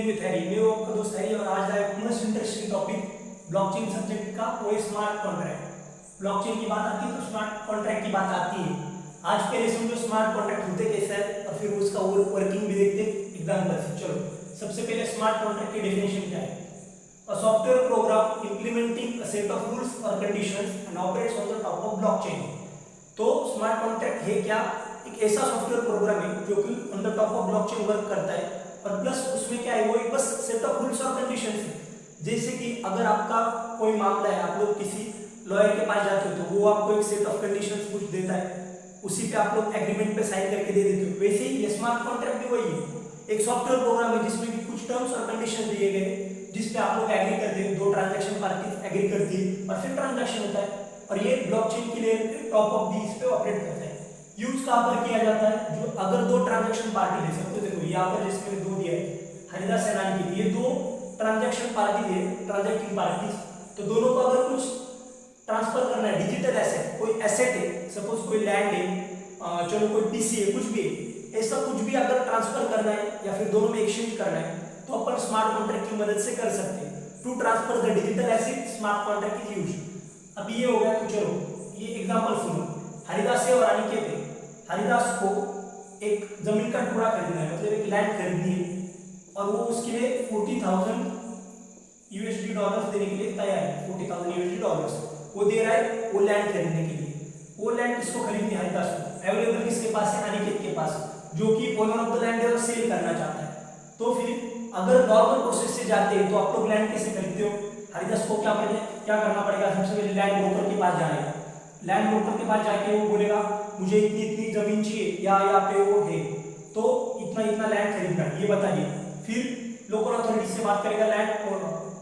With Harry. मैं वो आपका दोस्त हैरी और आज आया most interesting topic blockchain subject का, वो स्मार्ट कॉन्ट्रैक्ट। ब्लॉकचेन की बात आती है तो स्मार्ट कॉन्ट्रैक्ट की बात आती है। आज के लेसन में स्मार्ट कॉन्ट्रैक्ट होते कैसे है और फिर उसका वर्किंग भी देखते एग्जांपल से। चलो सबसे पहले स्मार्ट कॉन्ट्रैक्ट की डेफिनेशन क्या है? A software program implementing a set of rules और conditions and operates on the top of blockchain. तो स्मार्ट कॉन्ट्रैक्ट है क्या? एक ऐसा सॉफ्टवेयर प्रोग्राम है जो कि on the top of blockchain work करता है और प्लस उसमें क्या है, वो एक बस सेट ऑफ रूल्स और कंडीशंस है। जैसे कि अगर आपका कोई मामला है, आप लोग किसी लॉयर के पास जाते हो तो वो आपको एक सेट ऑफ कंडीशंस कुछ देता है, उसी पे आप लोग एग्रीमेंट पे साइन करके दे देते हो। वैसे ही ये स्मार्ट कॉन्ट्रैक्ट भी वही है, एक सॉफ्टवेयर प्रोग्राम है जिसमें कि कुछ टर्म्स और कंडीशन दिए गए जिस पे आप लोग एग्री करते हैं, दो ट्रांजैक्शन पार्टीज एग्री करती है और फिर ट्रांजैक्शन होता है और ये ब्लॉकचेन की लेयर पे टॉप ऑफ दी इस पे ऑपरेट करता है। यूज कहां पर किया जाता है? जो अगर दो ट्रांजैक्शन पार्टी ले सकते हो, देखो यहाँ पर जिसमें दो दिया है हरिदास सेनानी की, ये दो ट्रांजैक्शन पार्टी है, ट्रांजैक्टिंग पार्टीज, तो दोनों को अगर कुछ ट्रांसफर करना है, डिजिटल एसेट, कोई एसेट है, सपोज कोई लैंड है, चलो कोई पीसी है, कुछ भी है, ऐसा कुछ भी अगर ट्रांसफर करना है या फिर दोनों में एक्सचेंज करना है तो अपन स्मार्ट कॉन्ट्रैक्ट की मदद से कर सकते हैं। To transfer the digital asset smart contract is used. अब ये हो गया, तो चलो ये एग्जांपल सुनो। हरिदास से और अनिकेत है, हरिदास को एक जमीन का टुकड़ा खरीदना है, मतलब एक लैंड खरीदनी है और वो उसके लिए $40,000 देने के लिए तैयार है। $40,000 वो दे रहा है वो लैंड खरीदने के लिए। वो लैंड किसको खरीदनी है? हरिदास को। अवेलेबल किसके पास है? अनिकेत के पास, जो कि ओनर ऑफ द लैंड है और सेल करना चाहता है। तो फिर अगर नॉर्मल प्रोसेस से जाते हैं तो आप लोग लैंड कैसे खरीदते हो? हरिदास को क्या करना पड़ेगा? सबसे पहले लैंड ब्रोकर के पास जाएगा। लैंड ब्रोकर के पास जाके वो बोलेगा मुझे इतनी इतनी जमीन चाहिए या यहाँ पे वो है, तो इतना इतना लैंड खरीदना है, ये बताइए। फिर लोकल अथॉरिटी से बात करेगा लैंड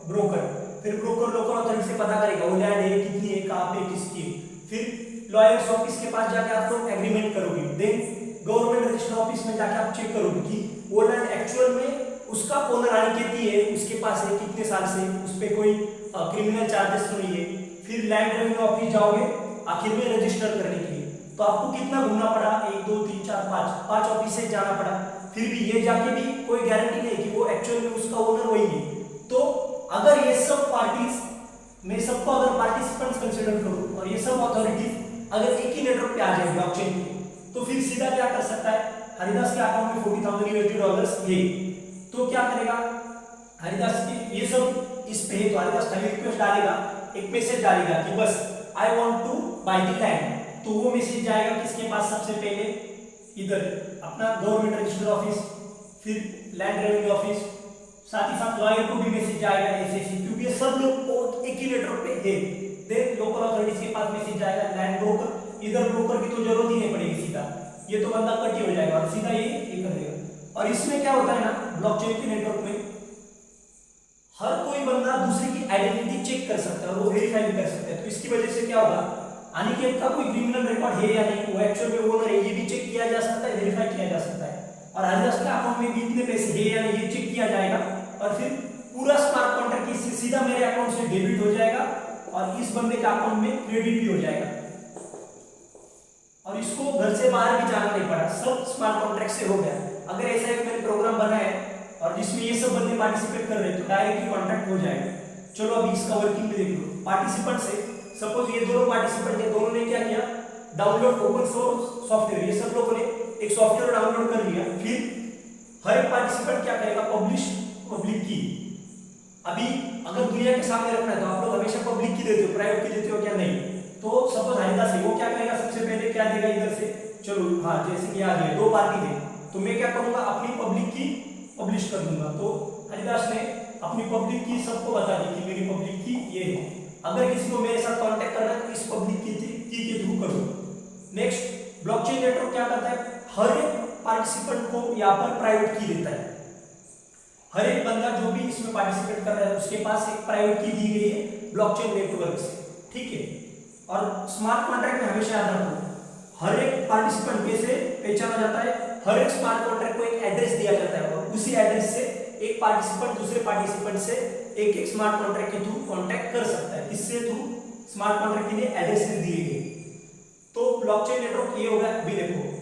ब्रोकर, फिर ब्रोकर लोकल अथॉरिटी से पता करेगा वो लैंड है कितनी है, कहाँ पे, किसकी है। फिर लॉयर्स ऑफिस के पास जाके आप लोग एग्रीमेंट करोगे। देन गवर्नमेंट रजिस्टर ऑफिस में जाके आप चेक करोगे कि वो लैंड एक्चुअल में उसका ओनर अनिकेत ही है, उसके पास है, कितने साल से, उस पर कोई क्रिमिनल चार्जेस तो नहीं है। फिर लैंड रेवेन्यू ऑफिस जाओगे आखिर में रजिस्टर करने के लिए, तो आपको कितना घूमना पड़ा? 1 2 3 4 5 ऑफिस से जाना पड़ा। फिर भी ये जाके भी कोई गारंटी नहीं कि वो एक्चुअल में उसका ओनर वही है। तो अगर ये सब पार्टीज, मैं सबको अगर पार्टिसिपेंट्स कंसीडर करूं और ये सब अथॉरिटीज अगर एक ही नेटवर्क पे आ जाए ब्लॉकचेन पे, तो फिर सीधा क्या कर सकता है? हरिदास के अकाउंट में $40,000 है, तो क्या करेगा हरिदास की ये सब इस पे है, तो हरिदास खाली रिक्वेस्ट डालेगा, एक मैसेज डालेगा कि बस I want to buy the land. तो वो मैसेज जाएगा किसके पास? सबसे पहले इधर अपना गवर्नमेंट रजिस्टर ऑफिस, फिर लैंड रेवेन्यू ऑफिस, साथ ही साथ लॉयर को भी मैसेज जाएगा ऐसे, क्योंकि ये सब लोग एक ही नेटवर्क पे है। देन लोकल अथॉरिटीज के पास मैसेज जाएगा लैंड ब्रोकर, इधर ब्रोकर की तो जरूरत ही नहीं पड़ेगी, सीधा ये तो बंदा कट ही हो जाएगा और सीधा ये कर देगा। और इसमें क्या होता है ना, ब्लॉकचेन के नेटवर्क में हर कोई बंदा दूसरे की आइडेंटिटी चेक कर सकता है और वो वेरीफाई भी कर सकता है। तो इसकी वजह से क्या होगा, अनिकेत का कोई क्रिमिनल रिकॉर्ड है या नहीं, वो एक्चुअल में ओनर है, ये भी चेक किया जा सकता है, वेरीफाई किया जा सकता है। और हरिदास के अकाउंट में भी इतने पैसे है या नहीं, ये चेक किया जाएगा और फिर पूरा स्मार्ट कॉन्ट्रैक्ट सीधा मेरे अकाउंट से डेबिट हो जाएगा और इस बंदे के अकाउंट में क्रेडिट भी हो जाएगा और इसको घर से बाहर भी जाना नहीं पड़ा, सब स्मार्ट कॉन्ट्रैक्ट से हो गया। अगर ऐसा एक मैंने प्रोग्राम बनाया है और जिसमें ये सब बंदे पार्टिसिपेट कर रहे हैं तो डायरेक्टली कॉन्ट्रैक्ट हो जाएगा। चलो अभी इसका वर्किंग भी देख लो। पार्टिसिपेंट से सपोज ये दोनों पार्टिसिपेंट है, दोनों ने क्या किया, डाउनलोड ओपन सोर्स सॉफ्टवेयर, ये सब लोगों ने एक सॉफ्टवेयर डाउनलोड कर लिया। फिर हर एक पार्टिसिपेंट क्या करेगा, पब्लिक की। अभी अगर दुनिया के सामने रखना है तो आप लोग हमेशा पब्लिक की देते हो, प्राइवेट की देते हो क्या? नहीं। तो सपोज हरिदास है, वो क्या करेगा, सबसे पहले क्या देगा इधर से, चलो हाँ जैसे कि आ गए दो पार्टी है, तो मैं क्या करूंगा, अपनी पब्लिक की पब्लिश कर दूंगा। तो हरिदास ने अपनी पब्लिक की सबको बता दी कि मेरी पब्लिक की ये है। अगर किसी को मेरे साथ कांटेक्ट करना है तो इस पब्लिक की के थ्रू करो। नेक्स्ट, ब्लॉकचेन नेटवर्क क्या करता है, हर एक पार्टिसिपेंट को यहाँ पर प्राइवेट की देता है। हर एक बंदा जो भी इसमें पार्टिसिपेट कर रहा है उसके पास एक प्राइवेट की दी गई है ब्लॉकचेन नेटवर्क से, ठीक है। और स्मार्ट कॉन्ट्रैक्ट में हमेशा याद रखो, हर एक पार्टिसिपेंट कैसे पहचाना जाता है, हर एक स्मार्ट कॉन्ट्रैक्ट को एक एड्रेस दिया जाता है और उसी एड्रेस से एक पार्टिसिपेंट दूसरे पार्टिसिपेंट से एक एक स्मार्ट कॉन्ट्रैक्ट के थ्रू कांटेक्ट कर सकता है। किससे थ्रू? स्मार्ट कॉन्ट्रैक्ट के लिए एड्रेसेस दिए गए। तो ब्लॉकचेन नेटवर्क ये होगा। अभी देखो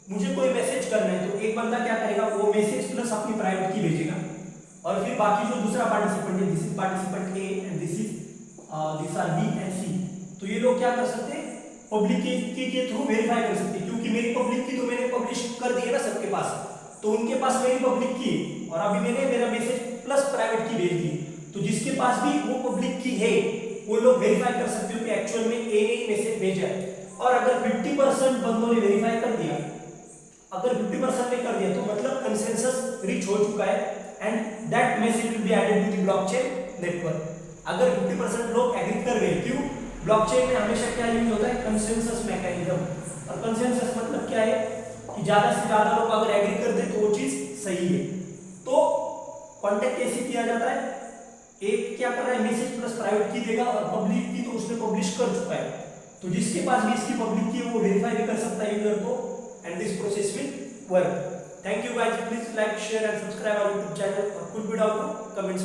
मुझे कोई मैसेज करना है तो एक बंदा क्या करेगा, वो मैसेज प्लस अपनी प्राइवेट की भेजेगा और फिर बाकी जो दूसरा पार्टिसिपेंट है, this is participant A and this are B and C, तो ये लोग क्या कर सकते हैं, पब्लिक की के थ्रू वेरीफाई कर सकते हैं, क्योंकि मेरी पब्लिक की तो मैंने पब्लिश कर दी है ना सबके पास, तो उनके पास मेरी पब्लिक की है और अभी मैंने मेरा मैसेज प्लस प्राइवेट की भेज दी, तो जिसके पास भी वो पब्लिक की है वो लोग वेरीफाई कर सकते हो कि एक्चुअल में ए ने मैसेज भेजा है। और अगर 50% बंदों ने वेरीफाई कर दिया, अगर 50% ने कर दिया तो मतलब कंसेंसस रीच हो चुका है and that message will be added to the blockchain network. अगर 50% लोग एग्री कर गए, क्यों, ब्लॉकचेन में हमेशा क्या यूज होता है, कंसेंसस मैकेनिज्म, और कंसेंसस मतलब क्या है कि ज्यादा से ज्यादा लोग अगर एग्री कर दे तो वो चीज सही है। तो कांटेक्ट कैसे किया जाता है, एक क्या कर रहा है, मैसेज प्लस प्राइवेट की देगा और पब्लिक की तो उसने पब्लिश कर चुका है, तो जिसके पास भी इसकी पब्लिक की है वो वेरीफाई भी कर सकता है यूजर को, and this process will work. Thank you guys, please like share and subscribe our YouTube channel, और कुछ भी डाउट हो कमेंट्स